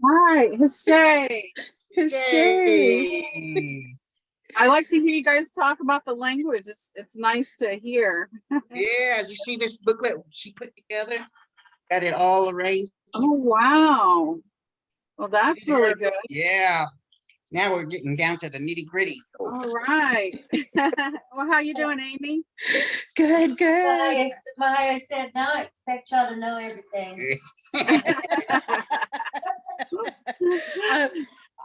Hi, Jay. Yay! I like to hear you guys talk about the language. It's nice to hear. Yeah, you see this booklet she put together? Got it all arranged. Oh wow. Well, that's really good. Yeah. Now we're getting down to the nitty gritty. All right. Well, how you doing, Amy? Good. I said, no, I expect y'all to know everything.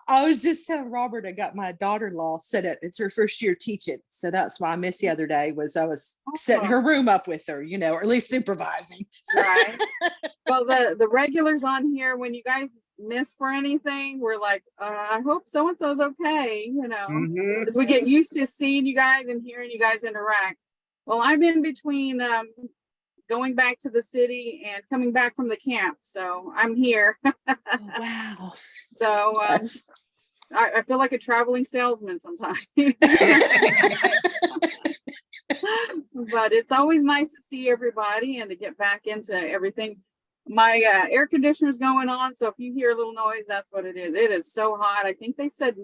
I was just telling Robert, I got my daughter-in-law set up. It's her first year teaching. So that's why I missed the other day was I was setting her room up with her, or at least supervising. Right. Well, the regulars on here, when you guys miss for anything, we're like, I hope so-and-so's okay, as we get used to seeing you guys and hearing you guys interact. Well, I'm in between going back to the city and coming back from the camp, so I'm here. Wow. So I feel like a traveling salesman sometimes. But it's always nice to see everybody and to get back into everything. My air conditioner's going on, so if you hear a little noise, that's what it is. It is so hot. I think they said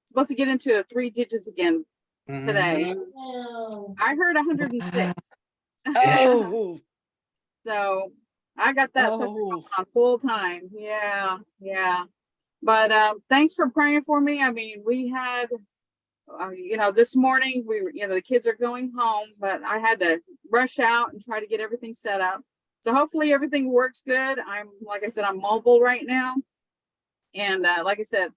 supposed to get into 3 digits again today. I heard 106. Oh. So I got that on full time. Yeah. But thanks for praying for me. I mean, we had, this morning we were, the kids are going home, but I had to rush out and try to get everything set up. So hopefully everything works good. Like I said, I'm mobile right now. And like I said,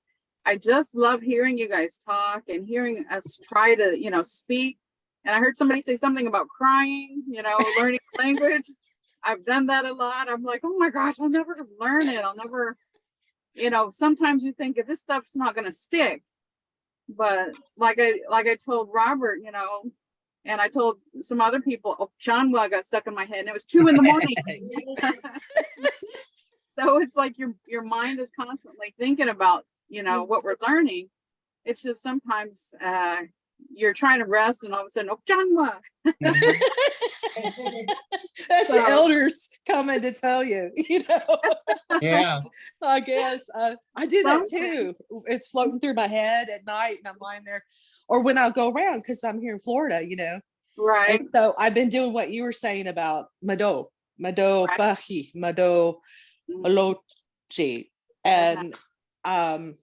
I just love hearing you guys talk and hearing us try to, speak. And I heard somebody say something about crying, learning language. I've done that a lot. I'm like, oh my gosh, I'll never learn it. I'll never, sometimes you think if this stuff's not going to stick. But like I told Robert, and I told some other people, Chanwa got stuck in my head and it was 2 a.m. So it's like your mind is constantly thinking about, what we're learning. It's just sometimes you're trying to rest and all of a sudden, Chanwa. That's the elders coming to tell you, Yeah. I guess I do that too. It's floating through my head at night and I'm lying there, or when I'll go around because I'm here in Florida, Right. And so I've been doing what you were saying about Mado Pahi, Mado Alochi, and Mado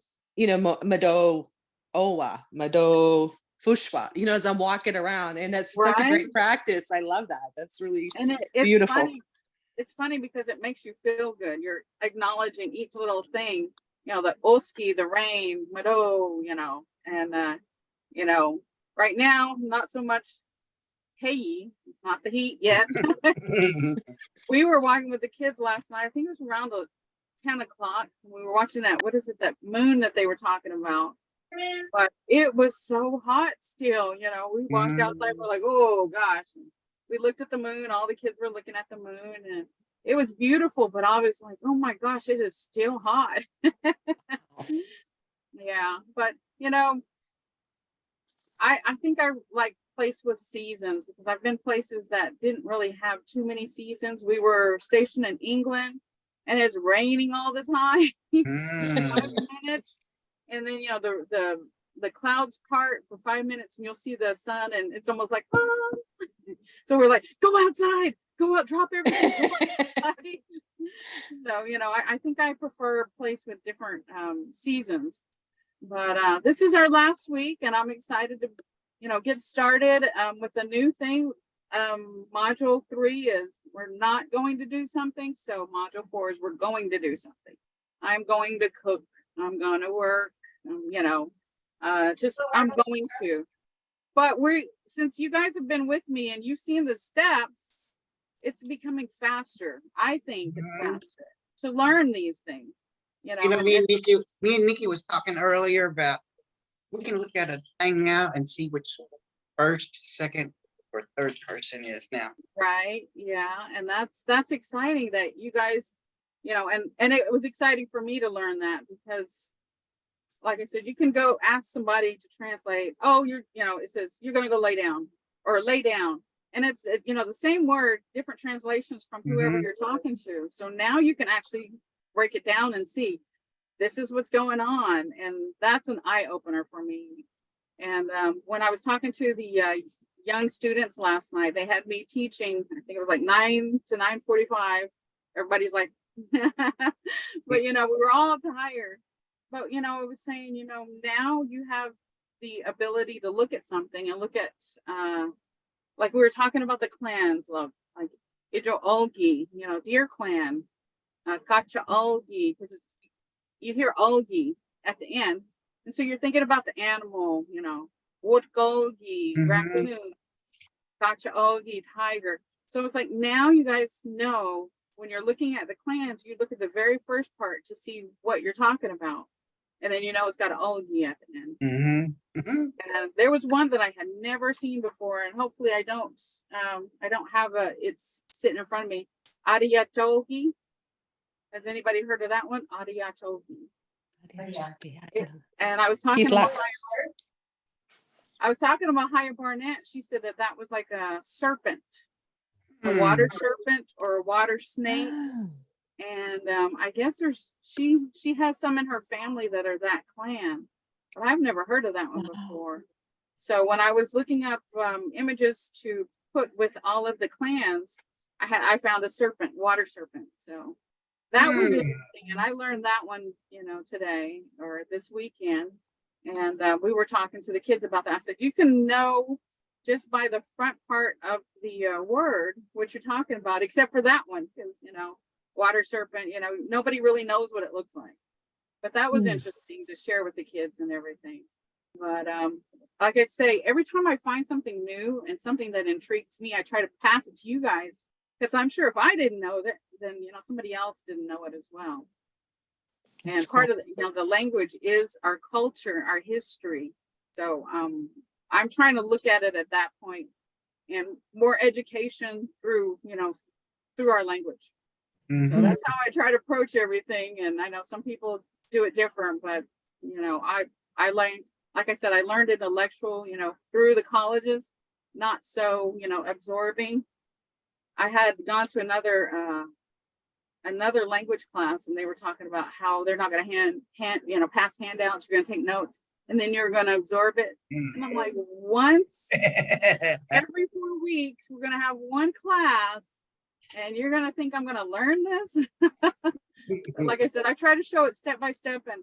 Owa, Mado Fushpa, as I'm walking around, and that's such a great practice. I love that. That's really beautiful. Funny. It's funny because it makes you feel good. You're acknowledging each little thing, the oski, the rain, Mado, and right now, not so much hey, not the heat yet. We were walking with the kids last night. I think it was around 10 o'clock. We were watching that moon that they were talking about. But it was so hot still, we walked outside, we're like, oh gosh. And we looked at the moon, all the kids were looking at the moon, and it was beautiful, but I was like, oh my gosh, it is still hot. Yeah, but I think I like place with seasons because I've been places that didn't really have too many seasons. We were stationed in England and it's raining all the time. 5 minutes. And then, the clouds part for 5 minutes and you'll see the sun and it's almost like, oh. So we're like, go outside, go out, drop everything. So, I think I prefer a place with different seasons. But this is our last week and I'm excited to, get started with a new thing. Module 3 is we're not going to do something. So module 4 is we're going to do something. I'm going to cook. I'm going to work, I'm going to. But since you guys have been with me and you've seen the steps, it's becoming faster. I think it's faster to learn these things. Me and Nikki was talking earlier about we can look at a thing now and see which first, second, or third person is now. Right. Yeah. And that's exciting that you guys, and it was exciting for me to learn that because like I said, you can go ask somebody to translate. Oh, it says you're going to go lay down or lay down. And it's, the same word, different translations from whoever you're talking to. So now you can actually break it down and see, this is what's going on. And that's an eye opener for me. And when I was talking to the young students last night, they had me teaching, I think it was like 9 to 9:45. Everybody's like, but we were all tired. But I was saying, now you have the ability to look at something and look at like we were talking about the clans, like Ijo Olgi, Deer Clan, Kacha Olgi, because you hear Olgi at the end. And so you're thinking about the animal, Wood Golgi, raccoon, Kacha Olgi, tiger. So it's like now you guys know when you're looking at the clans, you look at the very first part to see what you're talking about. And then it's got an Olgi at the end. And there was one that I had never seen before, and hopefully I don't have it's sitting in front of me. Adiyacholgi. Has anybody heard of that one? Adiyacholgi. And I was talking about Haya Barnett. She said that was like a serpent, a water serpent or a water snake. And I guess she has some in her family that are that clan, but I've never heard of that one before. So when I was looking up images to put with all of the clans, I found a serpent, water serpent. So that was interesting, and I learned that one, today or this weekend. And we were talking to the kids about that. I said, you can know just by the front part of the word what you're talking about, except for that one, because water serpent, nobody really knows what it looks like. But that was interesting to share with the kids and everything. But like I say, every time I find something new and something that intrigues me, I try to pass it to you guys, because I'm sure if I didn't know that, then somebody else didn't know it as well. And part of the language is our culture, our history. So I'm trying to look at it at that point, and more education through through our language. So that's how I try to approach everything. And I know some people do it different, but I learned, like I said, I learned intellectual, through the colleges, not so, absorbing. I had gone to another language class, and they were talking about how they're not going to pass handouts. You're going to take notes, and then you're going to absorb it. And I'm like, once every 4 weeks, we're going to have one class, and you're going to think I'm going to learn this. Like I said, I try to show it step by step. And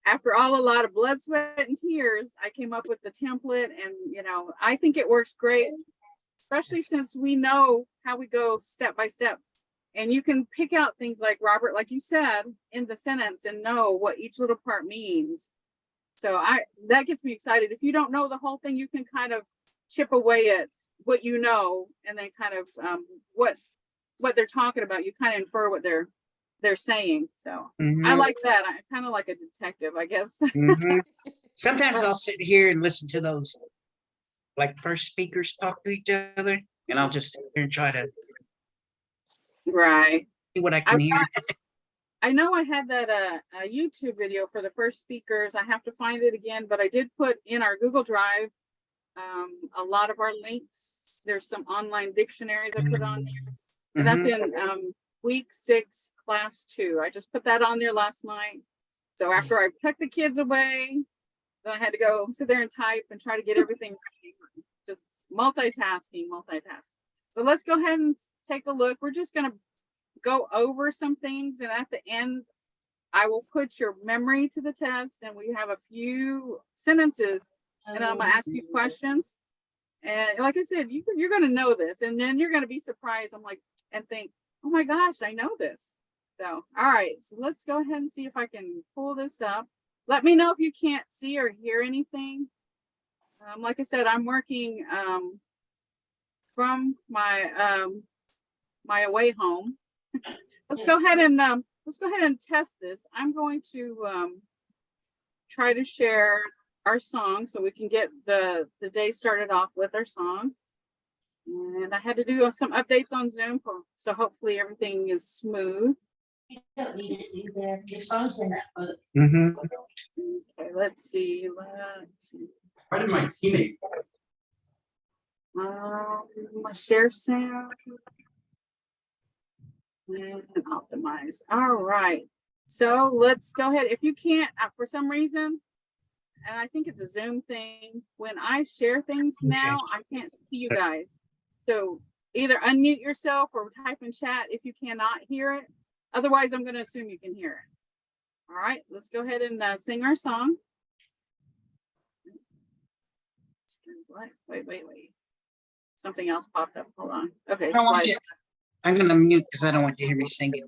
after a lot of blood, sweat, and tears, I came up with the template. And, I think it works great, especially since we know how we go step by step. And you can pick out things like, Robert, like you said, in the sentence, and know what each little part means. So that gets me excited. If you don't know the whole thing, you can kind of chip away at what you know, and then kind of what they're talking about. You kind of infer what they're saying. So I like that. I kind of like a detective, I guess. Sometimes I'll sit here and listen to those like first speakers talk to each other, and I'll just sit here and try to see what I can hear. I know I had that a YouTube video for the first speakers. I have to find it again, but I did put in our Google Drive a lot of our links. There's some online dictionaries I put on there. And that's in week 6, class 2. I just put that on there last night. So after I took the kids away, then I had to go sit there and type and try to get everything ready. Just multitasking. So let's go ahead and take a look. We're just going to go over some things, and at the end, I will put your memory to the test, and we have a few sentences, and I'm going to ask you questions. And like I said, you're going to know this, and then you're going to be surprised. And think, oh my gosh, I know this. So, all right, so let's go ahead and see if I can pull this up. Let me know if you can't see or hear anything. Like I said, I'm working from my my away home. Let's go ahead and test this. I'm going to try to share our song so we can get the day started off with our song. And I had to do some updates on Zoom, so hopefully everything is smooth. You don't need it either. Your song's in that book. Okay, let's see. Why did my teammate? My share sound and optimize. All right. So let's go ahead. If you can't, for some reason, and I think it's a Zoom thing, when I share things now, I can't see you guys. So either unmute yourself or type in chat if you cannot hear it. Otherwise, I'm going to assume you can hear it. All right, let's go ahead and sing our song. Wait. Something else popped up. Hold on. Okay. I'm gonna mute because I don't want you to hear me singing.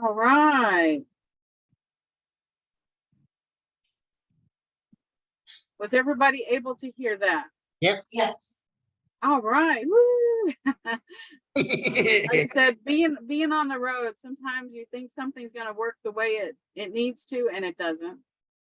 All right. Was everybody able to hear that? Yep. Yes. All right. Woo. Like I said, being on the road, sometimes you think something's going to work the way it needs to, and it doesn't.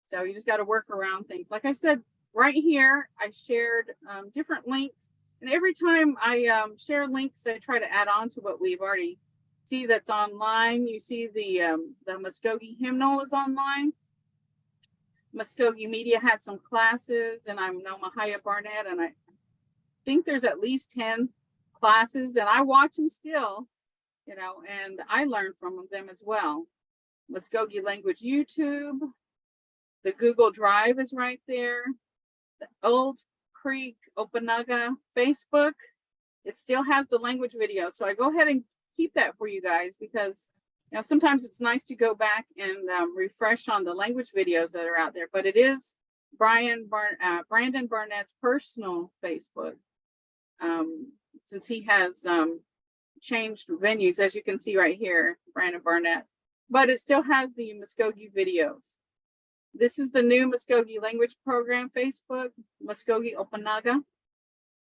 So you just got to work around things. Like I said, right here, I shared different links. And every time I share links, I try to add on to what we've already see that's online. You see the Muskogee hymnal is online. Muskogee Media had some classes, and I know Mvhayv Barnett, and I think there's at least 10 classes, and I watch them still, you know, and I learn from them as well. Muskogee Language YouTube, the Google Drive is right there, the Old Creek Okanagan Facebook, it still has the language video. So I go ahead and keep that for you guys because, you know, sometimes it's nice to go back and refresh on the language videos that are out there, but it is Brandon Barnett's personal Facebook. Since he has changed venues, as you can see right here, Brandon Barnett, but it still has the Muskogee videos. This is the new Muskogee language program Facebook, Muskogee Okanagan,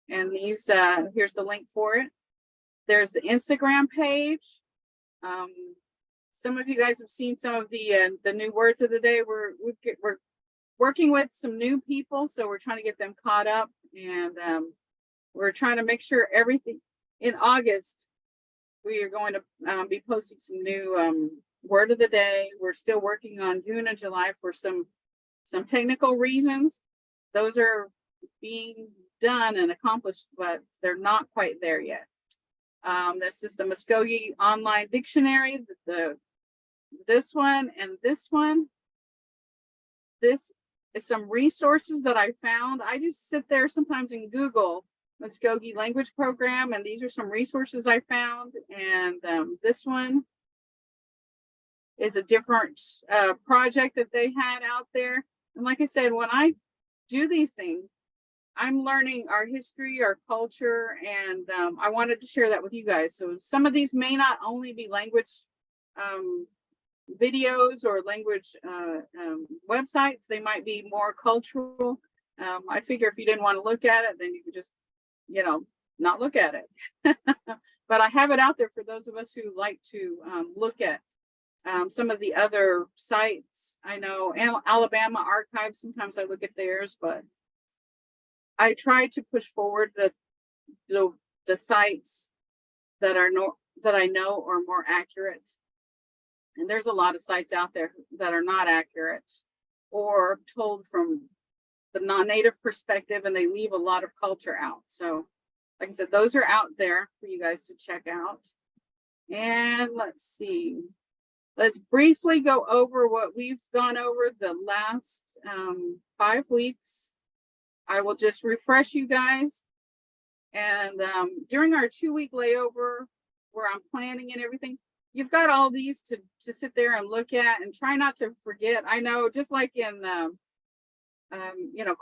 and these here's the link for it. There's the Instagram page. Some of you guys have seen some of the new words of the day. We're working with some new people, so we're trying to get them caught up, and we're trying to make sure everything in August, we are going to be posting some new word of the day. We're still working on June and July for some technical reasons. Those are being done and accomplished, but they're not quite there yet. This is the Muskogee online dictionary, this one and this one. This is some resources that I found. I just sit there sometimes and Google Muskogee language program, and these are some resources I found. And this one is a different project that they had out there. And like I said, when I do these things, I'm learning our history, our culture, and I wanted to share that with you guys. So some of these may not only be language videos or language websites, they might be more cultural. I figure if you didn't want to look at it, then you could just, you know, not look at it. But I have it out there for those of us who like to look at some of the other sites. I know Alabama Archives, sometimes I look at theirs, but I try to push forward the sites that I know are more accurate. And there's a lot of sites out there that are not accurate or told from the non-native perspective, and they leave a lot of culture out. So like I said, those are out there for you guys to check out. And let's see. Let's briefly go over what we've gone over the last 5 weeks. I will just refresh you guys. And during our 2-week layover, where I'm planning and everything, you've got all these to sit there and look at and try not to forget. I know, just like in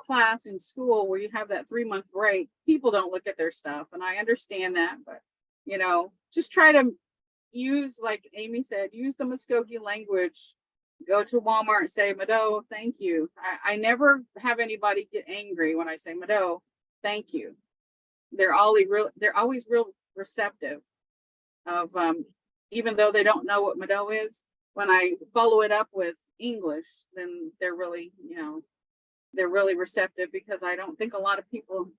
class in school where you have that 3-month break, people don't look at their stuff, and I understand that, but just try to use, like Amy said, use the Muskogee language. Go to Walmart and say, Mado, thank you. I never have anybody get angry when I say, Mado, thank you. They're always real receptive of, even though they don't know what Mado is. When I follow it up with English, then they're really receptive, because I don't think a lot of people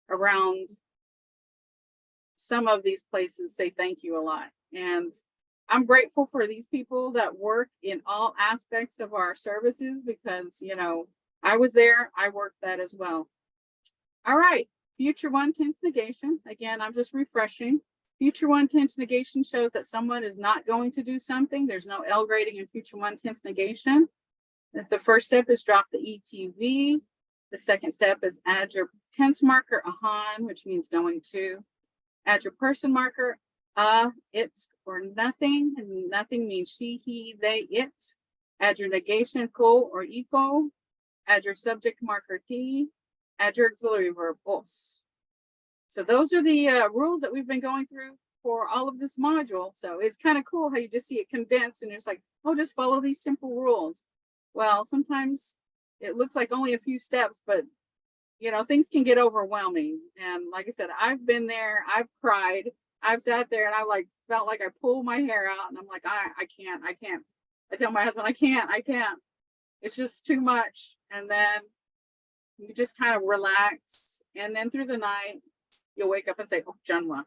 around some of these places say thank you a lot. And I'm grateful for these people that work in all aspects of our services, because, I was there, I worked that as well. All right, future one tense negation. Again, I'm just refreshing. Future one tense negation shows that someone is not going to do something. There's no L grading in future one tense negation. The first step is drop the ETV. The second step is add your tense marker, ahan, which means going to. Add your person marker, it's, or nothing, and nothing means she, he, they, it. Add your negation, ko or eco. Add your subject marker, t. Add your auxiliary verb, os. So those are the rules that we've been going through for all of this module. So it's kind of cool how you just see it condensed, and it's like, oh, just follow these simple rules. Well, sometimes it looks like only a few steps, but things can get overwhelming. And like I said, I've been there, I've cried, I've sat there, and I felt like I pulled my hair out, and I'm like, I can't. I tell my husband, I can't. It's just too much. And then you just kind of relax. And then through the night, you'll wake up and say, oh, Junwa,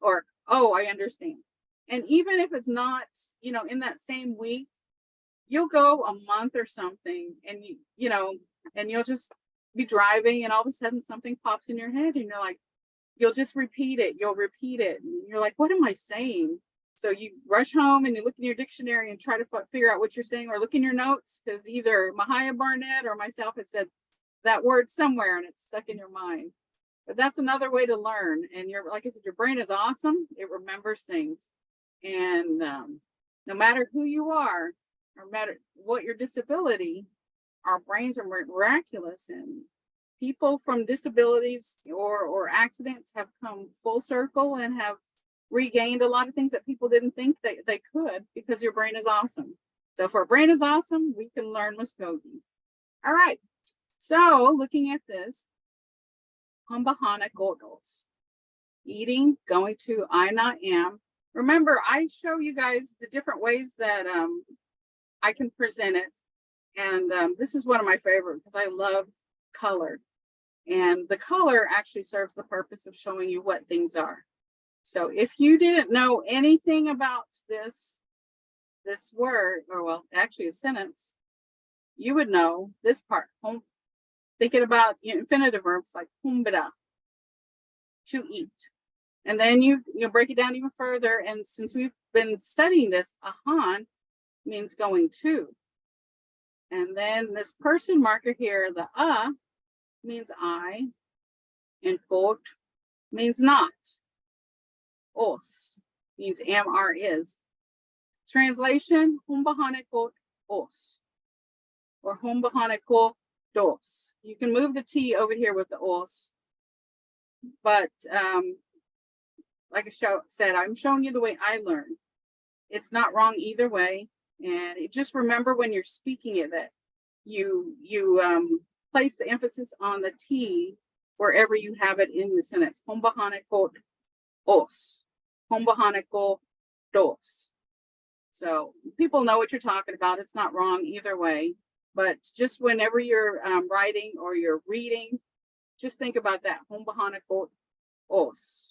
or, oh, I understand. And even if it's not, in that same week, you'll go a month or something, and and you'll just be driving, and all of a sudden something pops in your head, and you're like, you'll just repeat it. You'll repeat it. And you're like, what am I saying? So you rush home and you look in your dictionary and try to figure out what you're saying, or look in your notes, because either Mvhayv Barnett or myself has said that word somewhere and it's stuck in your mind. But that's another way to learn. And like I said, your brain is awesome. It remembers things. And no matter who you are, no matter what your disability, our brains are miraculous, and people from disabilities or accidents have come full circle and have regained a lot of things that people didn't think they could, because your brain is awesome. So if our brain is awesome, we can learn Muskogee. All right. So looking at this, Humbahana Godos. Eating, going to, I not am. Remember, I show you guys the different ways that I can present it. And this is one of my favorite, because I love color. And the color actually serves the purpose of showing you what things are. So if you didn't know anything about this word, or well, actually a sentence, you would know this part. Thinking about infinitive verbs like humbada, to eat. And then you break it down even further. And since we've been studying this, ahan means going to. And then this person marker here, the means I, and kot means not. Os means am, are, is. Translation, humbahane kot os, or humbahane ko dos. You can move the T over here with the os, but like I said, I'm showing you the way I learned. It's not wrong either way. And just remember when you're speaking it that you place the emphasis on the T wherever you have it in the sentence. Humbahane ko os, humbahane ko dos. So people know what you're talking about. It's not wrong either way. But just whenever you're writing or you're reading, just think about that. Humbahane ko os.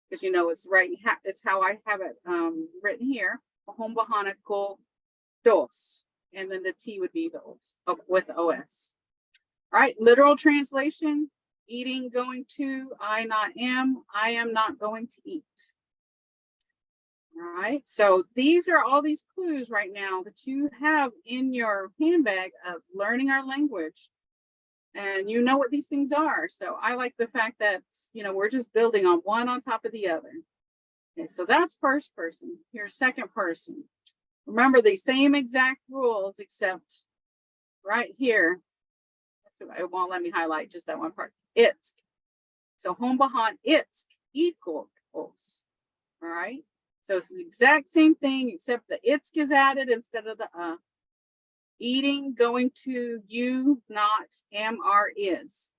Because it's right. It's how I have it written here. Humbahane ko dos. And then the T would be the os, with the OS. All right, literal translation, eating, going to, I not am, I am not going to eat. All right, so these are all these clues right now that you have in your handbag of learning our language. And you know what these things are. So I like the fact that, we're just building on one on top of the other. Okay, so that's first person. Here's second person. Remember the same exact rules, except right here. So it won't let me highlight just that one part. It's. So hombahan it's equal os. All right. So it's the exact same thing, except the it's is added instead of the Eating, going to, you, not, am, are, is.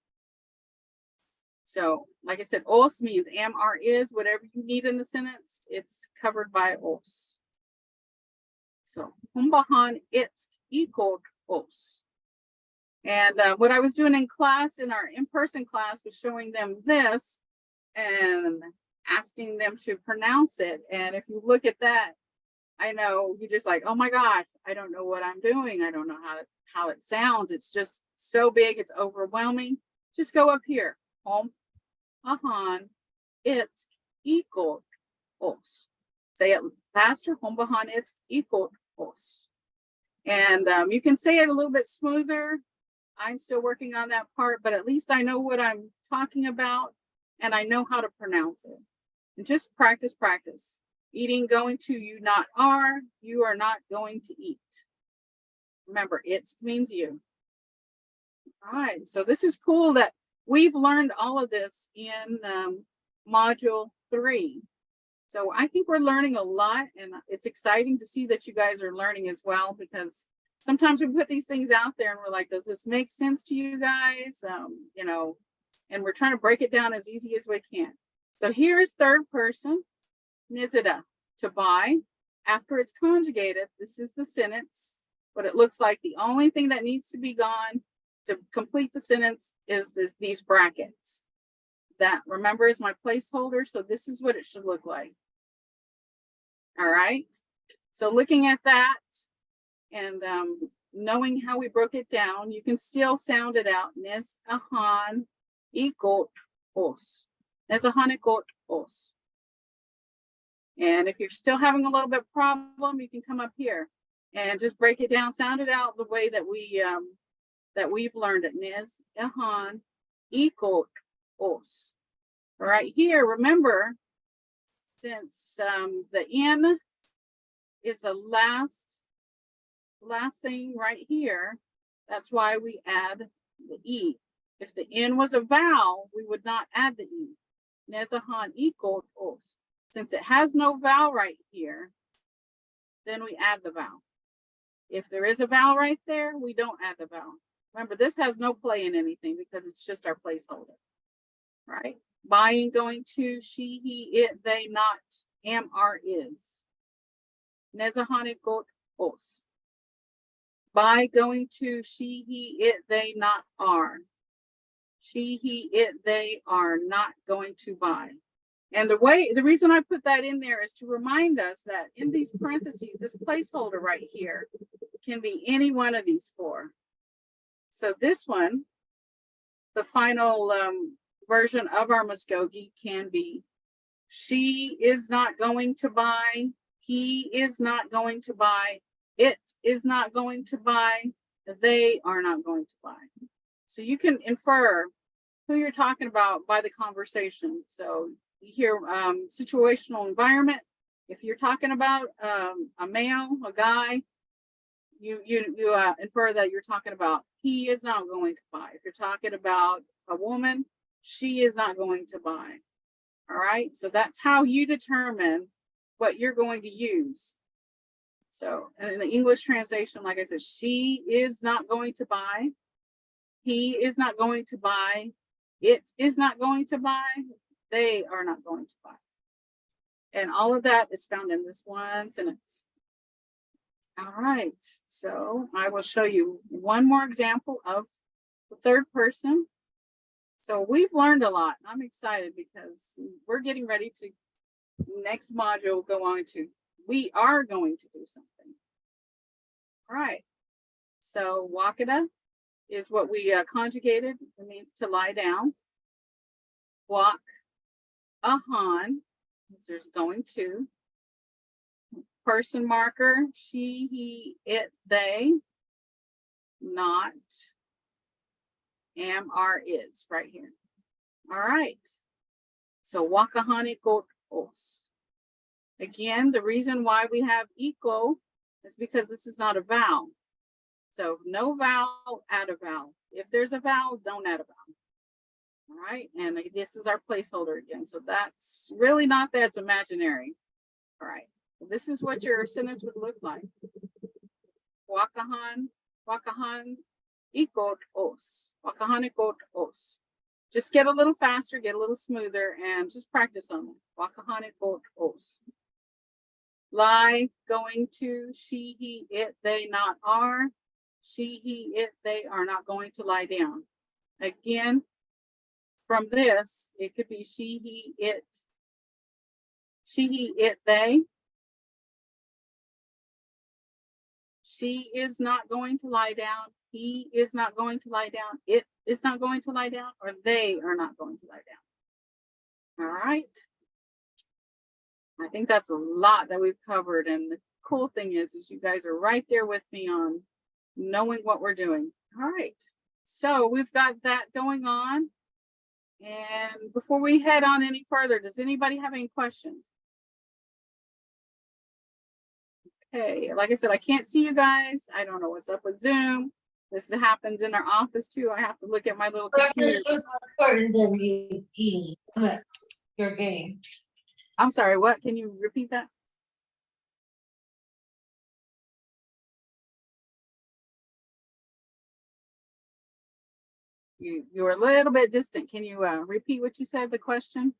So, like I said, os means am, are, is, whatever you need in the sentence, it's covered by os. So, humbahan, it's equal os. And what I was doing in class, in our in-person class, was showing them this and asking them to pronounce it. And if you look at that, I know you're just like, oh my gosh, I don't know what I'm doing. I don't know how it sounds. It's just so big. It's overwhelming. Just go up here. Home, ahan, it's equal os. Say it faster. Home, bahan, it's equal os. And you can say it a little bit smoother. I'm still working on that part, but at least I know what I'm talking about and I know how to pronounce it. And just practice, practice. Eating, going to, you not are, you are not going to eat. Remember, it means you. All right, so this is cool that we've learned all of this in module 3. So I think we're learning a lot, and it's exciting to see that you guys are learning as well, because sometimes we put these things out there and we're like, does this make sense to you guys? You know, and we're trying to break it down as easy as we can. So here's third person. Nizida, to buy. After it's conjugated, this is the sentence. What it looks like, the only thing that needs to be gone to complete the sentence is these brackets. That, remember, is my placeholder. So this is what it should look like. All right. So looking at that and knowing how we broke it down, you can still sound it out. Nes ahan ikot os. Nes ahan ikot os. And if you're still having a little bit problem, you can come up here and just break it down, sound it out the way that we've learned it. Nes ahan ikot os. Right here, remember, since the N is the last thing right here, that's why we add the E. If the N was a vowel, we would not add the E. Nes ahan ikot os. Since it has no vowel right here, then we add the vowel. If there is a vowel right there, we don't add the vowel. Remember, this has no play in anything because it's just our placeholder, right? Buying, going to, she, he, it, they, not, am, are, is. Nezahanik got os. By, going to, she, he, it, they, not, are. She, he, it, they are not going to buy. And the reason I put that in there is to remind us that in these parentheses, this placeholder right here can be any one of these four. So this one, the final version of our Muskogee can be, she is not going to buy, he is not going to buy, it is not going to buy, they are not going to buy. So you can infer who you're talking about by the conversation. So you hear situational environment. If you're talking about a male, a guy, you infer that you're talking about he is not going to buy. If you're talking about a woman, she is not going to buy. All right. So that's how you determine what you're going to use. So in the English translation, like I said, she is not going to buy. He is not going to buy. It is not going to buy. They are not going to buy. And all of that is found in this one sentence. All right, so I will show you one more example of the third person. So we've learned a lot. I'm excited because we're getting ready to, next module, we are going to do something. All right, so wakada is what we conjugated. It means to lie down. Walk, ahan, there's going to. Person marker, she, he, it, they, not, am, are, is, right here. All right. So wakahani got os. Again, the reason why we have equal is because this is not a vowel. So no vowel, add a vowel. If there's a vowel, don't add a vowel. All right, and this is our placeholder again. So that's really not that, it's imaginary. All right, so this is what your sentence would look like. Wakahan ikot os. Wakahan ikot os. Just get a little faster, get a little smoother, and just practice on it. Wakahan ikot os. Lie, going to, she, he, it, they, not are. She, he, it, they are not going to lie down. Again, from this, it could be she, he, it. She, he, it, they. She is not going to lie down. He is not going to lie down. It is not going to lie down, or they are not going to lie down. All right. I think that's a lot that we've covered. And the cool thing is you guys are right there with me on knowing what we're doing. All right. So we've got that going on. And before we head on any further, does anybody have any questions? Okay, like I said, I can't see you guys. I don't know what's up with Zoom. This happens in our office too. I have to look at my little computer. Your game. I'm sorry, what? Can you repeat that? You're a little bit distant. Can you repeat what you said, the question?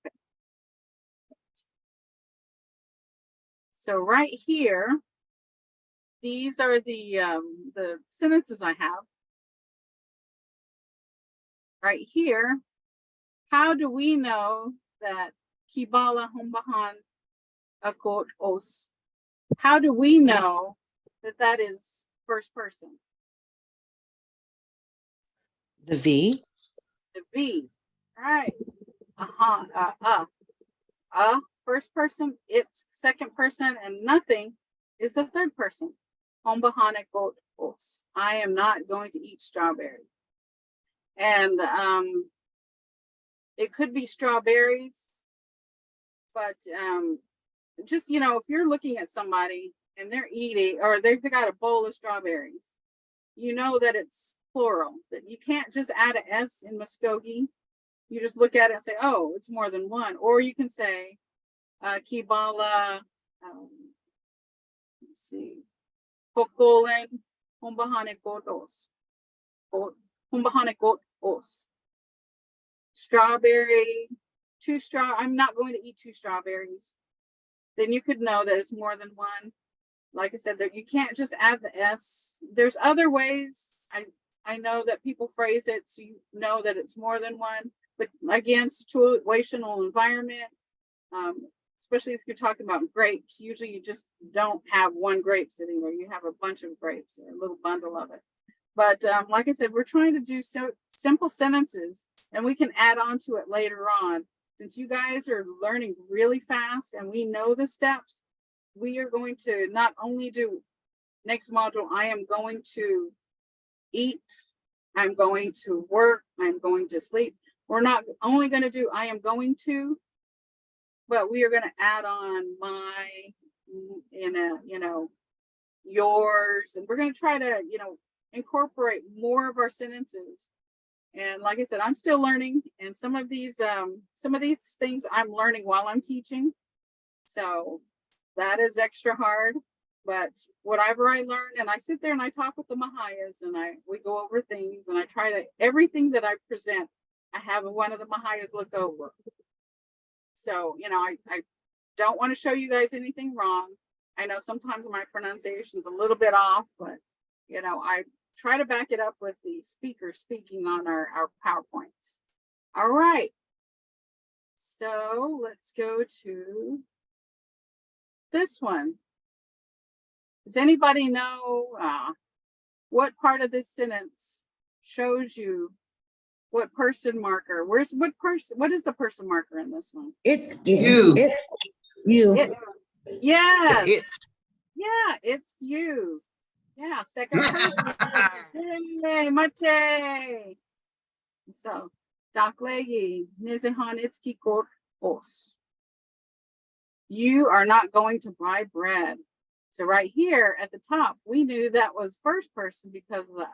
Okay. So right here, these are the sentences I have. Right here, how do we know that Kibala Humbahan Akot Os? How do we know that that is first person? The V. The V. All right. First person, it's second person, and nothing is the third person. Humbahan Akot Os. I am not going to eat strawberry. And it could be strawberries, but just, you know, if you're looking at somebody and they're eating, or they've got a bowl of strawberries, you know that it's plural, that you can't just add an S in Muskogee. You just look at it and say, oh, it's more than one. Or you can say, Kibala, let's see, Pokolen, Humbahane Kotos. Os. Strawberry, I'm not going to eat 2 strawberries. Then you could know that it's more than one. Like I said, that you can't just add the S. There's other ways. I know that people phrase it so you know that it's more than one. But again, situational environment, especially if you're talking about grapes, usually you just don't have one grape sitting there. You have a bunch of grapes, a little bundle of it. But like I said, we're trying to do simple sentences, and we can add on to it later on. Since you guys are learning really fast and we know the steps, we are going to not only do next module, I am going to eat, I'm going to work, I'm going to sleep. We're not only going to do I am going to, but we are going to add on my, yours, and we're going to try to, incorporate more of our sentences. And like I said, I'm still learning, and some of these things I'm learning while I'm teaching. So that is extra hard, but whatever I learn, and I sit there and I talk with the Mvhayvs, and we go over things, and I try to, everything that I present, I have one of the Mvhayvs look over. So, I don't want to show you guys anything wrong. I know sometimes my pronunciation is a little bit off, but I try to back it up with the speaker speaking on our PowerPoints. All right. So let's go to this one. Does anybody know what part of this sentence shows you what person marker? What is the person marker in this one? It's You. It's you. Yes. It's Yeah, it's you. Yeah, second person. Yay, Mate. So Daklegi Nizihanitski os. You are not going to buy bread. So right here at the top, we knew that was first person because of the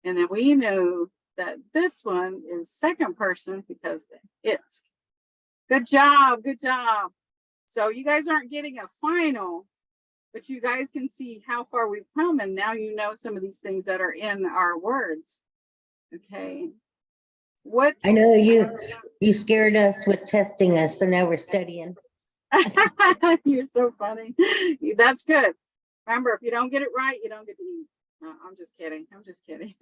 and then we knew that this one is second person because the it's. Good job, good job. So you guys aren't getting a final, but you guys can see how far we've come, and now you know some of these things that are in our words. Okay. What? I know you scared us with testing us, so now we're studying. You're so funny. That's good. Remember, if you don't get it right, you don't get to eat. No, I'm just kidding. I'm just kidding.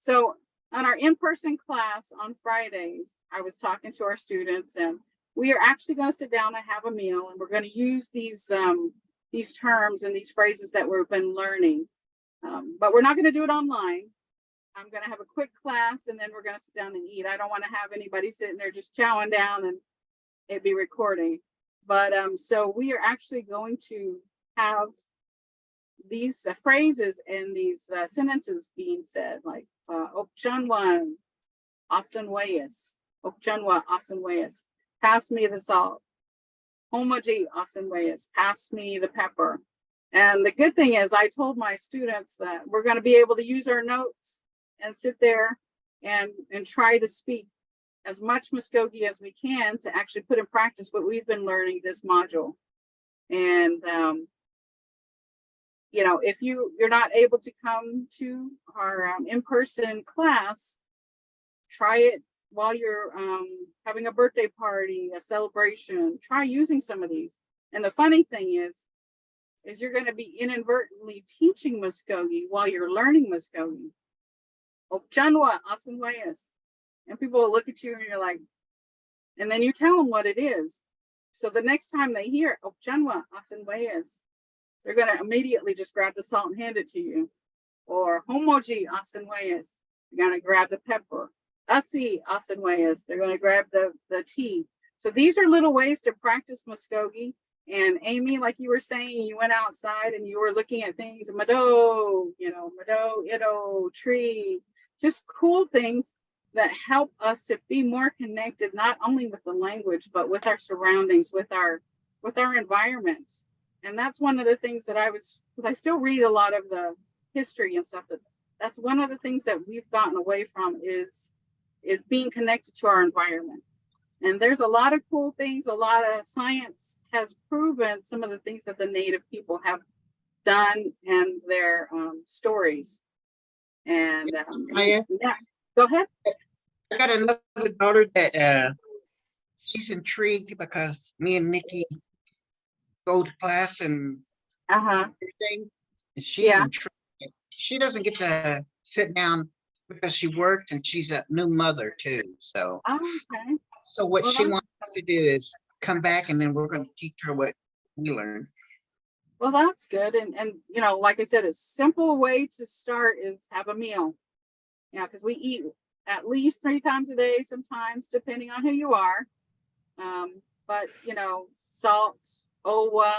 So on our in-person class on Fridays, I was talking to our students, and we are actually going to sit down and have a meal, and we're going to use these terms and these phrases that we've been learning. But we're not going to do it online. I'm going to have a quick class, and then we're going to sit down and eat. I don't want to have anybody sitting there just chowing down and it be recording. But so we are actually going to have these phrases and these sentences being said, like Okjanwan Asanwayas, Okjanwa Asanwayas, pass me the salt. Homoji Asanwayas, pass me the pepper. And the good thing is I told my students that we're going to be able to use our notes and sit there and try to speak as much Muskogee as we can to actually put in practice what we've been learning this module. And you know, if you're not able to come to our in-person class, try it while you're having a birthday party, a celebration. Try using some of these. And the funny thing is you're going to be inadvertently teaching Muskogee while you're learning Muskogee. Okjanwa Asanwayas. And people will look at you and you're like, and then you tell them what it is. So the next time they hear Okjanwa Asanwayas, they're going to immediately just grab the salt and hand it to you. Or Homoji Asanwayas, they're going to grab the pepper. Asi Asanwayas, they're going to grab the tea. So these are little ways to practice Muskogee. And Amy, like you were saying, you went outside and you were looking at things, Mado, Mado, Ido, tree, just cool things that help us to be more connected, not only with the language, but with our surroundings, with our environment. And that's one of the things that because I still read a lot of the history and stuff, that's one of the things that we've gotten away from is being connected to our environment. And there's a lot of cool things, a lot of science has proven some of the things that the Native people have done and their stories. And yeah, go ahead. I got another daughter that she's intrigued because me and Nikki go to class and everything. And she's intrigued. She doesn't get to sit down because she works and she's a new mother too. So, okay. So what she wants to do is come back and then we're going to teach her what we learned. Well, that's good. And like I said, a simple way to start is have a meal. Because we eat at least 3 times a day, sometimes depending on who you are. But salt, owa,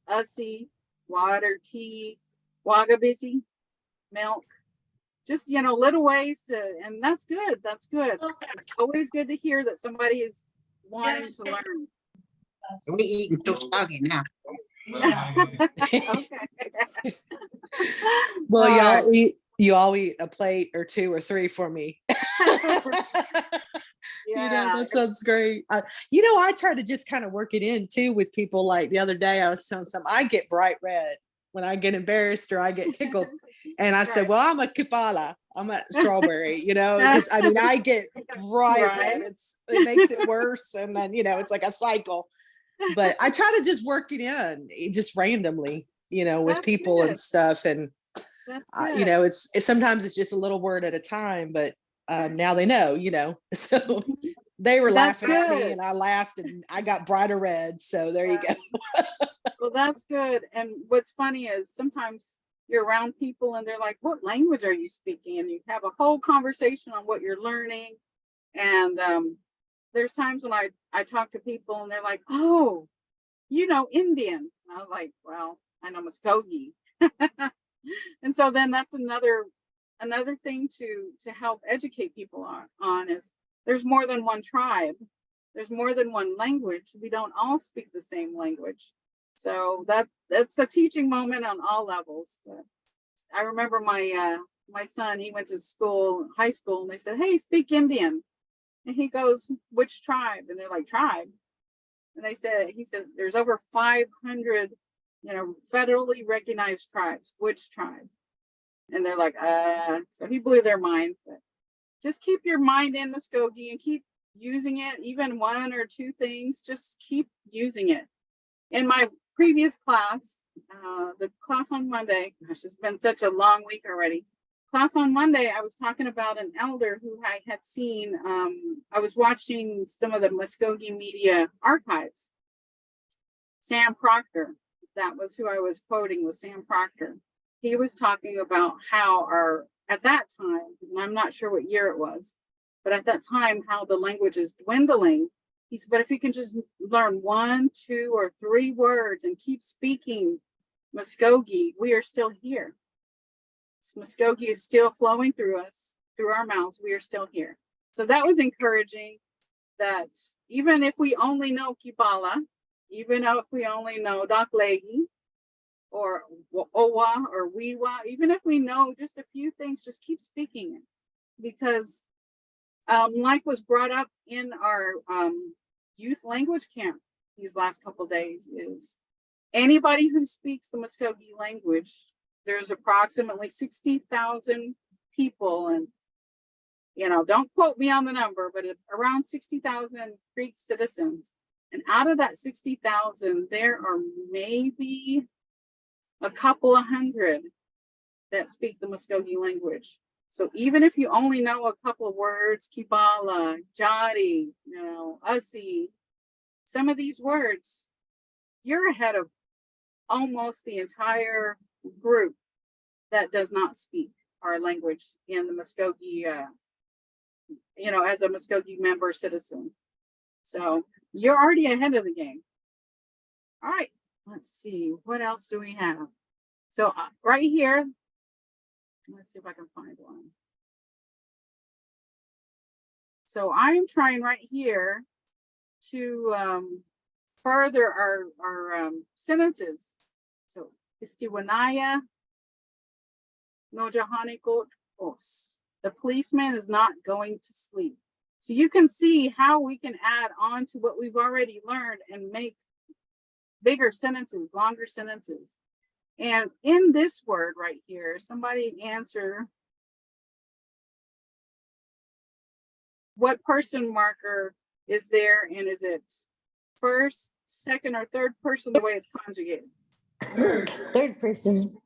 usi, water, tea, wagabisi, milk. Just little ways and that's good. That's good. It's always good to hear that somebody is wanting to learn. We eat until soggy now. Okay. Well, you all eat a plate or 2 or 3 for me. Yeah. That sounds great. I try to just kind of work it in too with people. Like the other day I was telling some, I get bright red when I get embarrassed or I get tickled. And I said, well, I'm a kipala. I'm a strawberry, because I get bright red. It makes it worse. And then, it's like a cycle. But I try to just work it in just randomly, with That's people good. and stuff. And, it's sometimes it's just a little word at a time, but now they know, so they were laughing at me and I laughed and I got brighter red. So there you go. Well, that's good. And what's funny is sometimes you're around people and they're like, what language are you speaking? And you have a whole conversation on what you're learning. And there's times when I talk to people and they're like, oh, Indian. And I was like, well, I know Muskogee. And so then that's another another thing to help educate people on is there's more than one tribe. There's more than one language. We don't all speak the same language. So that's a teaching moment on all levels. But I remember my son, he went to school, high school, and they said, "Hey, speak Indian." And he goes, "Which tribe?" And they're like, "Tribe." And he said, "There's over 500, federally recognized tribes. Which tribe?" And they're like, so he blew their mind. But just keep your mind in Muskogee and keep using it, even one or two things, just keep using it. In my previous class, the class on Monday, gosh, it's been such a long week already. Class on Monday, I was talking about an elder who I had seen. I was watching some of the Muskogee media archives. Sam Proctor, that was who I was quoting, was Sam Proctor. He was talking about how at that time, and I'm not sure what year it was, but at that time, how the language is dwindling. He said, but if you can just learn 1, 2, or 3 words and keep speaking Muskogee, we are still here. Muskogee is still flowing through us, through our mouths. We are still here. So that was encouraging, that even if we only know Kibala, even if we only know Daklegi, or Owa or Wiwa, even if we know just a few things, just keep speaking it. Because like was brought up in our youth language camp these last couple of days, is anybody who speaks the Muskogee language, there's approximately 60,000 people, and don't quote me on the number, but around 60,000 Creek citizens. And out of that 60,000, there are maybe a couple of hundred that speak the Muskogee language. So even if you only know a couple of words, Kibala, Jari, Usi, some of these words, you're ahead of almost the entire group that does not speak our language in the Muskogee, as a Muskogee member citizen. So you're already ahead of the game. All right. Let's see, what else do we have? So right here, let's see if I can find one. So I'm trying right here to further our sentences. So Istiwanaya Nojahanikot Os. The policeman is not going to sleep. So you can see how we can add on to what we've already learned and make bigger sentences, longer sentences. And in this word right here, somebody answer what person marker is there, and is it first, second, or third person the way it's conjugated? Third person.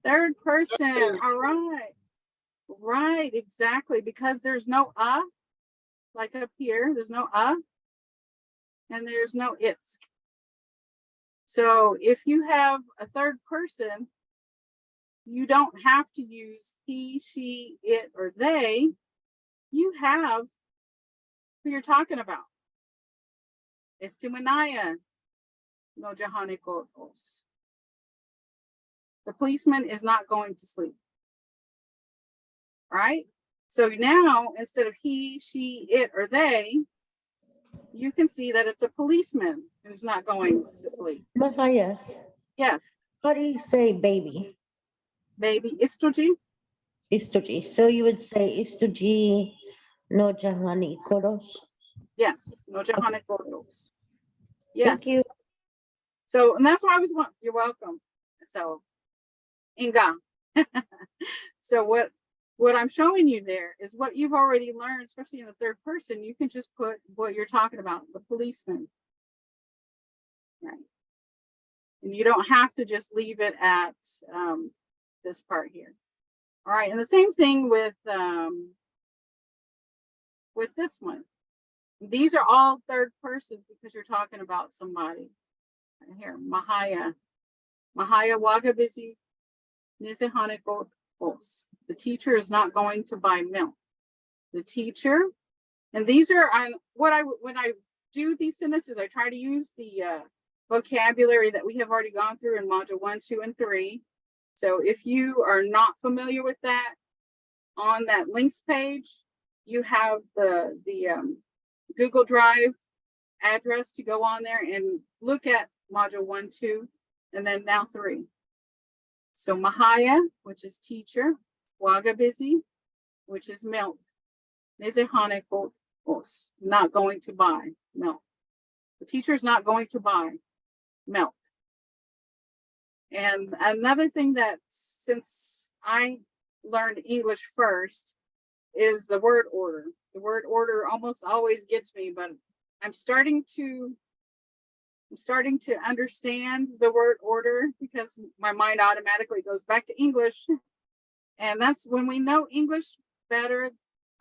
Third person. All right. Right, exactly. Because there's no like up here, there's no and there's no it's. So if you have a third person, you don't have to use he, she, it, or they. You have who you're talking about. Estimanaya no jahanikotos. The policeman is not going to sleep. Right? So now, instead of he, she, it, or they, you can see that it's a policeman who's not going to sleep. Mvhayv, Yes. how do you say baby? Baby, istuji. Istuji. So you would say istuji no jahani koros. Yes. No jahane koros. Yes. Thank you. So, and that's why I was, you're welcome. So, Inga. So what I'm showing you there is what you've already learned, especially in the third person. You can just put what you're talking about, the policeman. Right. And you don't have to just leave it at this part here. All right. And the same thing with this one. These are all third persons because you're talking about somebody. Right here, Mvhayv Wagabizi Nizihaniko Os. The teacher is not going to buy milk. The teacher, and these are when I do these sentences, I try to use the vocabulary that we have already gone through in module 1, 2, and 3. So if you are not familiar with that, on that links page, you have the Google Drive address to go on there and look at module 1, 2, and then now 3. So Mvhayv, which is teacher, Wagabizi, which is milk, Mvhayv, not going to buy milk. The teacher is not going to buy milk. And another thing that, since I learned English first, is the word order. The word order almost always gets me, but I'm starting to understand the word order because my mind automatically goes back to English. And that's when we know English better,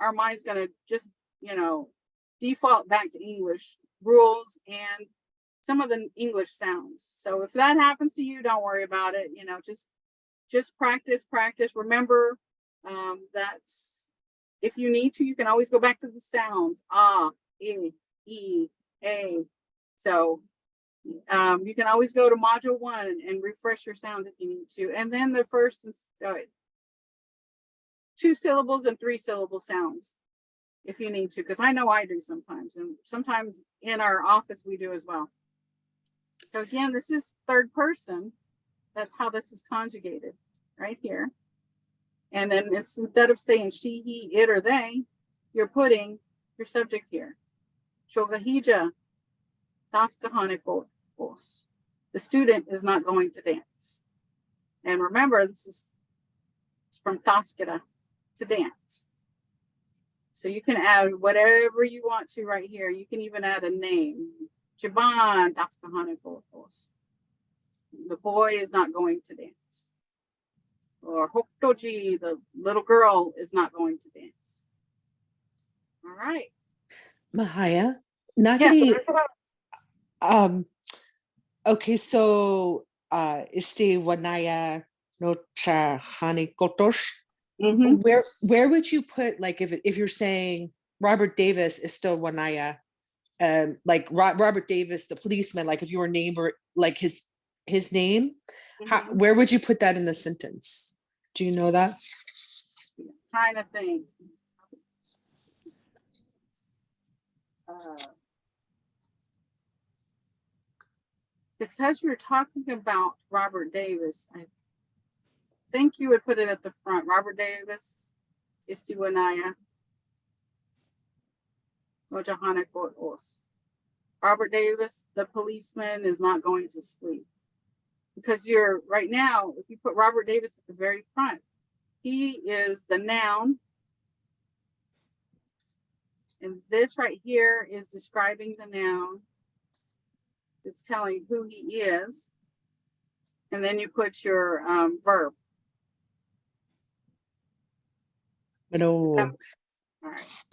our mind's gonna just, default back to English rules and some of the English sounds. So if that happens to you, don't worry about it. Just practice. Remember that if you need to, you can always go back to the sounds. Ah, e, a. So you can always go to module 1 and refresh your sound if you need to. And then the first 2 syllables and 3 syllable sounds if you need to, because I know I do sometimes, and sometimes in our office we do as well. So again, this is third person. That's how this is conjugated right here. And then it's, instead of saying she, he, it, or they, you're putting your subject here. Chogahija taskahanekos. The student is not going to dance. And remember, it's from taskara, to dance. So you can add whatever you want to right here. You can even add a name. Jaban taskahanekos. The boy is not going to dance. Or Hoktoji, the little girl is not going to dance. All right. Mvhayv, Yes. okay, so wanaya no trahani kotosh. Where would you put, like, if you're saying Robert Davis is still wanaya, like Robert Davis, the policeman, like if you were named or like his name, where would you put that in the sentence? Do you know that? Kind of thing. Because you're talking about Robert Davis, I think you would put it at the front. Robert Davis, Istiwanaya, Mojahanekos. Robert Davis, the policeman, is not going to sleep. Because you're right now, if you put Robert Davis at the very front, he is the noun. And this right here is describing the noun. It's telling who he is. And then you put your verb. No. All right.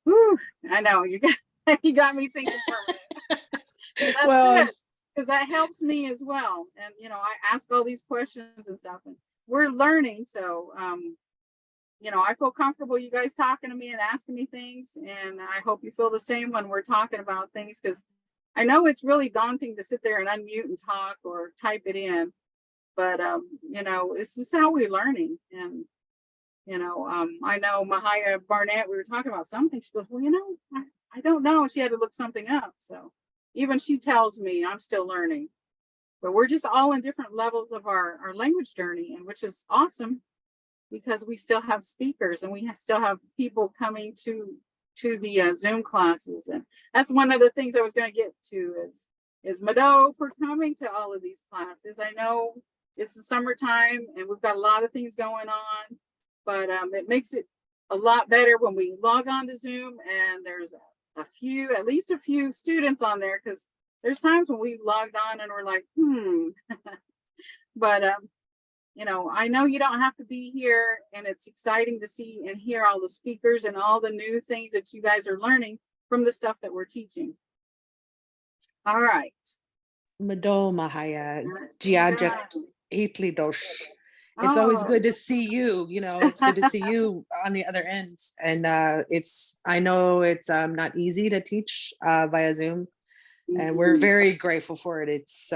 Whew, I know you got me thinking for a minute. That's Well, good, because that helps me as well. And I ask all these questions and stuff, and we're learning. So I feel comfortable you guys talking to me and asking me things, and I hope you feel the same when we're talking about things, because I know it's really daunting to sit there and unmute and talk or type it in, but it's just how we're learning. And I know Mvhayv Barnett, we were talking about something. She goes, well, I don't know. She had to look something up. So even she tells me I'm still learning, but we're just all in different levels of our language journey, and which is awesome, because we still have speakers and we still have people coming to the Zoom classes. And that's one of the things I was going to get to is Mado for coming to all of these classes. I know it's the summertime and we've got a lot of things going on, but it makes it a lot better when we log on to Zoom and there's at least a few students on there, because there's times when we logged on and we're like, but I know you don't have to be here, and it's exciting to see and hear all the speakers and all the new things that you guys are learning from the stuff that we're teaching. All right. Mado Mvhayv, Jiajat Hitlidosh. It's always good to see you. It's good to see you on the other end. And I know it's not easy to teach via Zoom, and we're very grateful for it. It's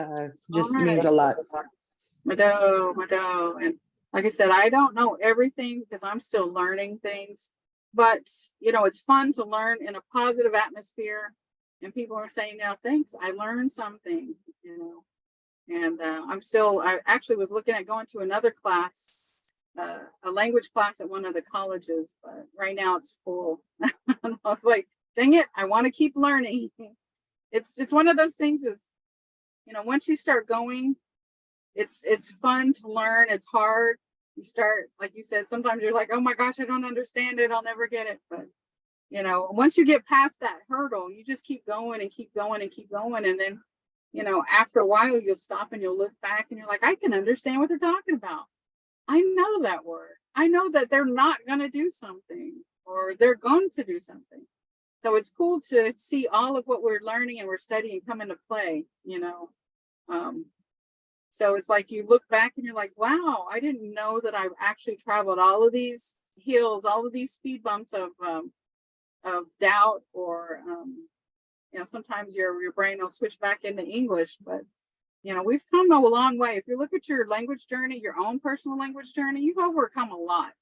just means a lot. Mado, and like I said, I don't know everything because I'm still learning things, but it's fun to learn in a positive atmosphere. And people are saying, now, thanks, I learned something, and I actually was looking at going to another class, a language class at one of the colleges, but right now it's full. And I was like, dang it, I want to keep learning. It's one of those things is, once you start going, it's fun to learn. It's hard. You start, like you said, sometimes you're like, oh my gosh, I don't understand it. I'll never get it. But, once you get past that hurdle, you just keep going and keep going and keep going. And then, after a while, you'll stop and you'll look back and you're like, I can understand what they're talking about. I know that word. I know that they're not going to do something or they're going to do something. So it's cool to see all of what we're learning and we're studying come into play, So it's like you look back and you're like, wow, I didn't know that I've actually traveled all of these hills, all of these speed bumps of doubt, or sometimes your brain will switch back into English, but we've come a long way. If you look at your language journey, your own personal language journey, you've overcome a lot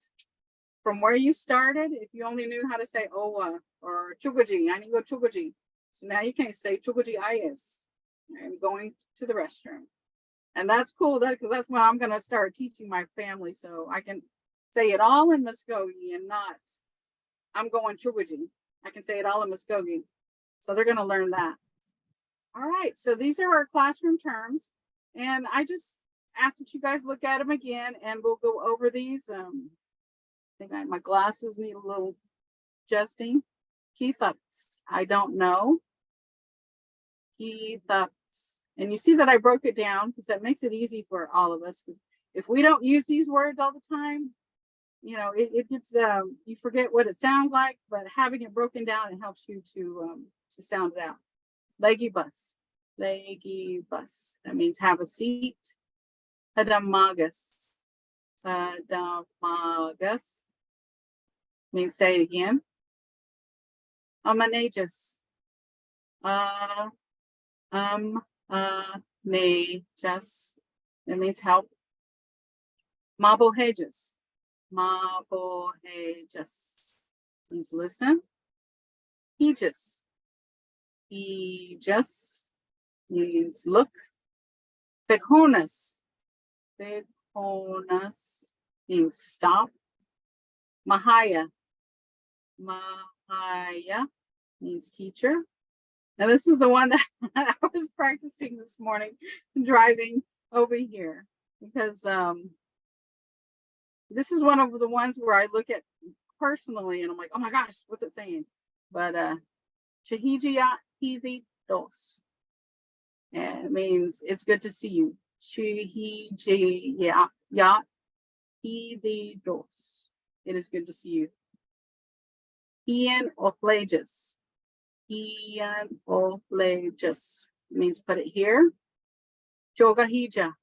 from where you started. If you only knew how to say owa or chugaji, I need to go chugaji. So now you can say chugaji ayes. I'm going to the restroom. And that's cool, because that's what I'm going to start teaching my family, so I can say it all in Muskogee and not, I'm going chugaji. I can say it all in Muskogee. So they're going to learn that. All right, so these are our classroom terms. And I just ask that you guys look at them again, and we'll go over these. I think my glasses need a little adjusting. Keithups, I don't know. Keithups. And you see that I broke it down because that makes it easy for all of us. Because if we don't use these words all the time, it gets, you forget what it sounds like, but having it broken down, it helps you to sound it out. Leggy bus. That means have a seat. Hadamagas. Hadamagas means say it again. Amanagus. Najas. That means help. Mabohejas. Mabohejas means listen. Hejas. Hejas means look. Bekonas. Bekonas means stop. Mahaya. Mahaya means teacher. Now this is the one that I was practicing this morning driving over here, because this is one of the ones where I look at personally and I'm like, oh my gosh, what's it saying? But Chahijia Hivi Dos. And it means it's good to see you. Chahijia Hivi Dos. It is good to see you. Ian Oflages. Ian Oflages means put it here. Jogahija.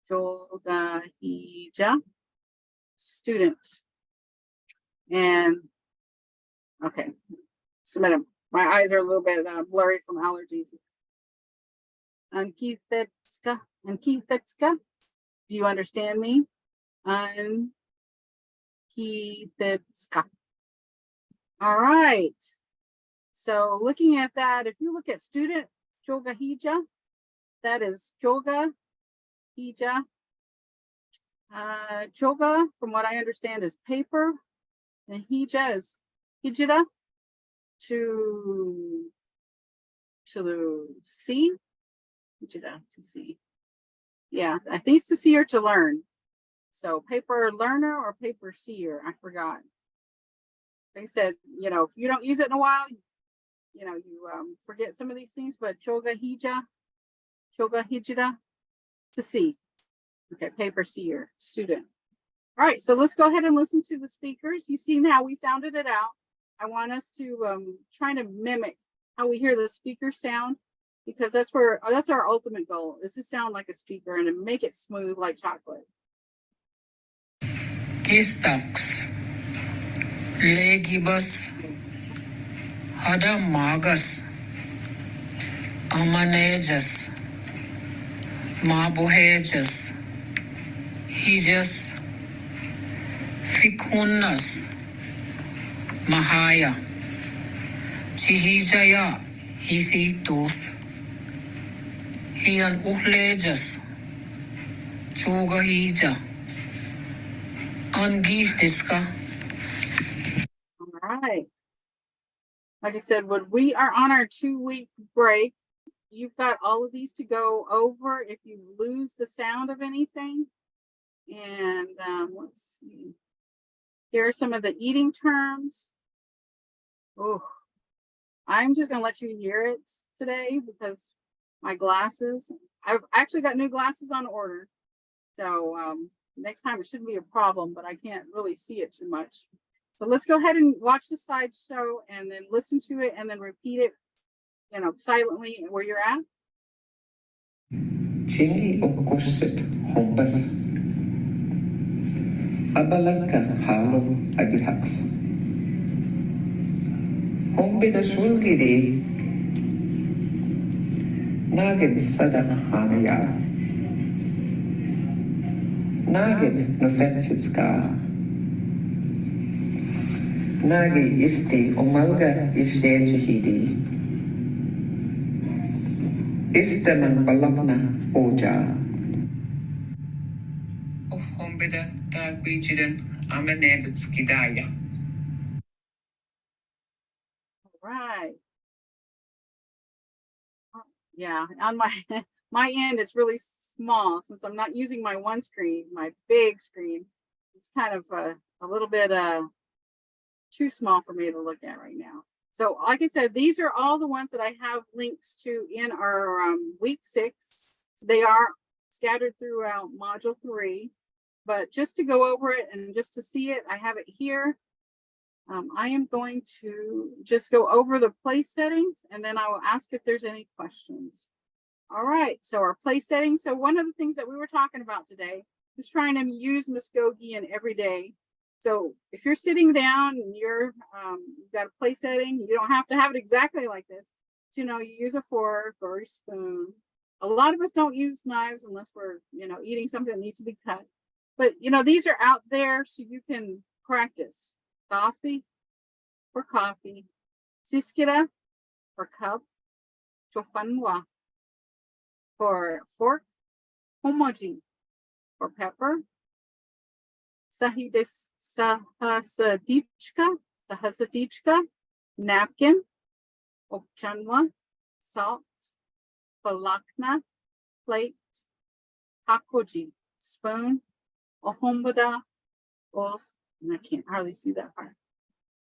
Jogahija. Student. And okay, submit them. My eyes are a little bit blurry from allergies. Ankithetska. Ankithetska. Do you understand me? Ankithetska. All right. So looking at that, if you look at student Jogahija, that is Joga Hija. Joga, from what I understand, is paper, and Hija is Hijira, to see. Hijira, to see. Yeah, I think it's to see or to learn. So paper learner or paper seer, I forgot. They said, if you don't use it in a while, you forget some of these things, but Choga Hija, Choga Hijira, to see. Okay, paper seer, student. All right, so let's go ahead and listen to the speakers. You see how we sounded it out. I want us to try to mimic how we hear the speaker sound, because that's our ultimate goal, is to sound like a speaker and to make it smooth like chocolate. Kistax, Legibus, Hadamagas, Amanajas, Mabohejas, Hijas, Ficunus, Mahaya, Chihijaya, Hisitus, Hian Uhlejas, Chugahija, Angihliska. All right. Like I said, when we are on our 2-week break, you've got all of these to go over if you lose the sound of anything. And let's see. Here are some of the eating terms. Oh, I'm just gonna let you hear it today because my glasses, I've actually got new glasses on order. So next time it shouldn't be a problem, but I can't really see it too much. So let's go ahead and watch the slideshow and then listen to it and then repeat it, silently where you're at. Chingi okusit hombas. Abalagka halo adihaks. Hombida sulgiri. Nagin sadak hanaya. Nagin nofetsitska. Nagi isti umalga isyenjihidi. Istaman balakna oja. Hombida gagwijidan amananditskidaya. Right. Yeah, on my my end, it's really small since I'm not using my one screen, my big screen. It's kind of a little bit too small for me to look at right now. So like I said, these are all the ones that I have links to in our week 6. They are scattered throughout module 3, but just to go over it and just to see it, I have it here. I am going to just go over the place settings and then I will ask if there's any questions. All right, so our place settings. So one of the things that we were talking about today is trying to use Muskogee in every day. So if you're sitting down and you've got a place setting, you don't have to have it exactly like this. You use a fork or a spoon. A lot of us don't use knives unless we're, eating something that needs to be cut. But, these are out there so you can practice. Coffee for coffee, siskira for cup, chofanwa for fork, homoji for pepper, sahasadichka, napkin, okchanwa, salt, balakna, plate, hakoji, spoon, ohombada, and I can't hardly see that part.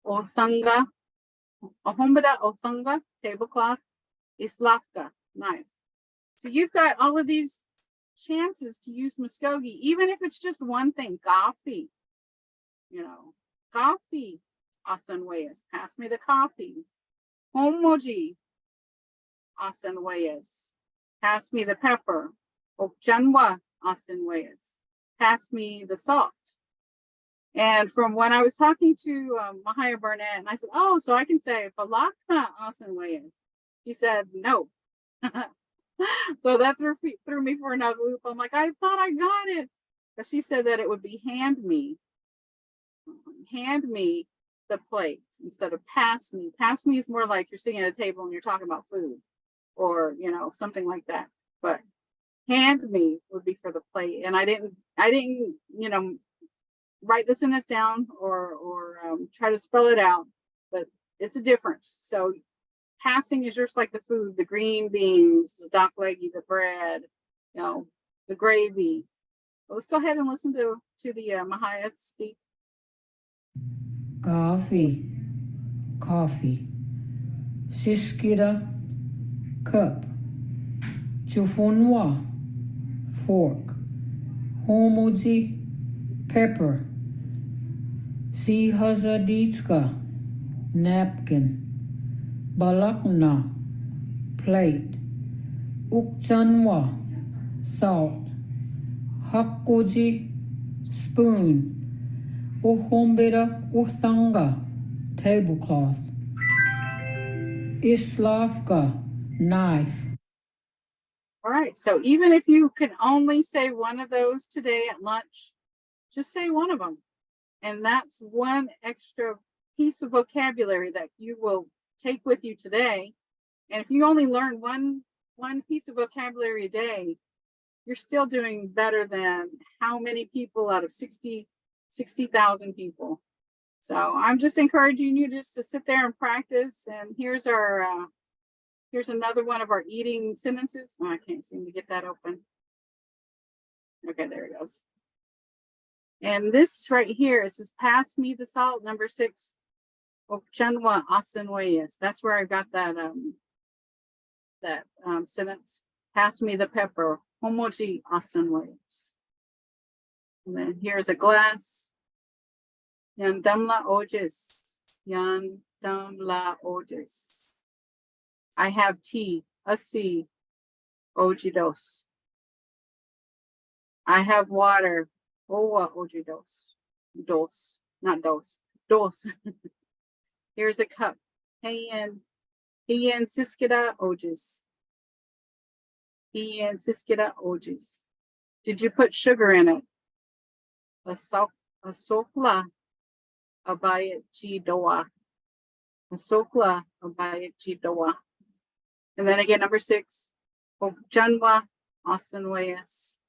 Othanga, ohombada, othanga, tablecloth, islavka, knife. So you've got all of these chances to use Muskogee, even if it's just one thing. Coffee, coffee, asanwayas, pass me the coffee. Homoji, asanwayas, pass me the pepper. Okjanwa, asanwayas, pass me the salt. And from when I was talking to Mvhayv Burnett, and I said, oh, so I can say balakna asanwayas. She said, no. So that threw me for another loop. I'm like, I thought I got it. But she said that it would be hand me the plate instead of pass me. Pass me is more like you're sitting at a table and you're talking about food or, something like that. But hand me would be for the plate. And I didn't, write the sentence down or try to spell it out, but it's a difference. So passing is just like the food, the green beans, the dock leggy, the bread, the gravy. But let's go ahead and listen to the Mvhayv speak. Coffee, siskira, cup, chufunwa, fork, homoji, pepper, sihazaditska, napkin, balakna, plate, ukchanwa, salt, hakoji, spoon, ohombera, uthanga, tablecloth, islavka, knife. All right. So even if you can only say one of those today at lunch, just say one of them. And that's one extra piece of vocabulary that you will take with you today. And if you only learn one piece of vocabulary a day, you're still doing better than how many people out of 60,000 people. So I'm just encouraging you just to sit there and practice. And here's our, here's another one of our eating sentences. Oh, I can't seem to get that open. Okay, there it goes. And this right here, it says, pass me the salt, number 6. Ochanwa asenwayes. That's where I got that sentence. Pass me the pepper. Homoji asenwayes. And then here's a glass. Yandamla ojes. Yandamla ojes. I have tea. Asi. Ojidos. I have water. Owa ojidos. Dos. Not dos. Dos. Here's a cup. Hiyan siskida ojes. Hiyan siskida ojes. Did you put sugar in it? Asokla abayat jidoa. Asokla abayat jidoa. And then again, number 6. Ochanwa asenwayes.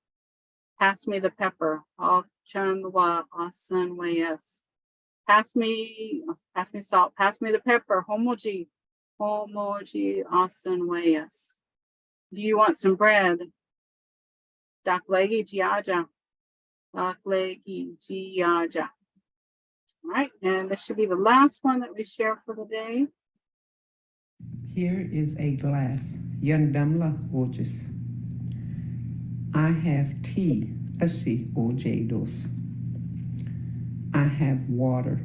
Pass me the pepper. Ochanwa asenwayes. Pass me salt. Pass me the pepper. Homoji asenwayes. Do you want some bread? Daklegi jiaja. Daklegi jiaja. All right, and this should be the last one that we share for the day. Here is a glass. Yandamla ojes. I have tea. Asi ojedos. I have water.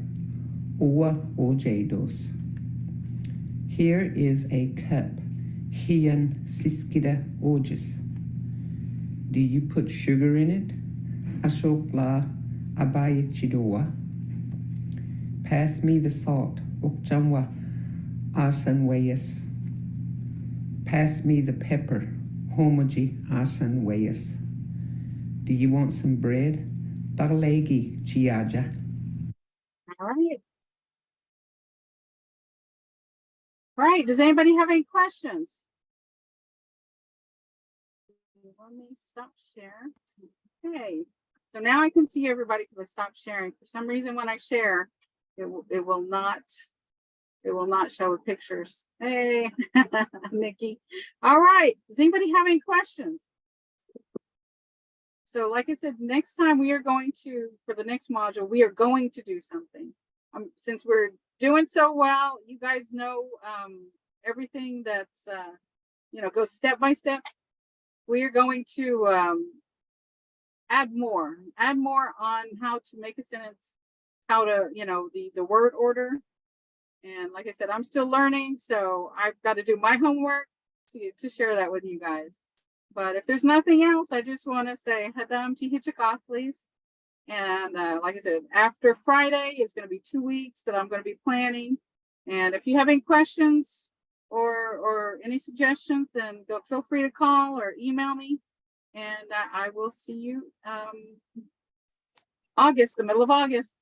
Oa ojedos. Here is a cup. Hiyan siskida ojes. Do you put sugar in it? Ashokla abayachidoa. Pass me the salt. Okchamwa asanwayas. Pass me the pepper. Homoji asanwayas. Do you want some bread? Darlegi chiaja. All right. All right. Does anybody have any questions? Let me stop sharing. Okay. So now I can see everybody because I stopped sharing. For some reason, when I share, it will not show with pictures. Hey, Nikki. All right. Does anybody have any questions? So like I said, next time we are going to, for the next module, we are going to do something. Since we're doing so well, you guys know everything that's, goes step by step. We are going to add more on how to make a sentence, how to, the word order. And like I said, I'm still learning, so I've got to do my homework to share that with you guys. But if there's nothing else, I just want to say Hadam Tihichakaf, please. And like I said, after Friday, it's going to be 2 weeks that I'm going to be planning. And if you have any questions or any suggestions, then feel free to call or email me. And I will see you the middle of August.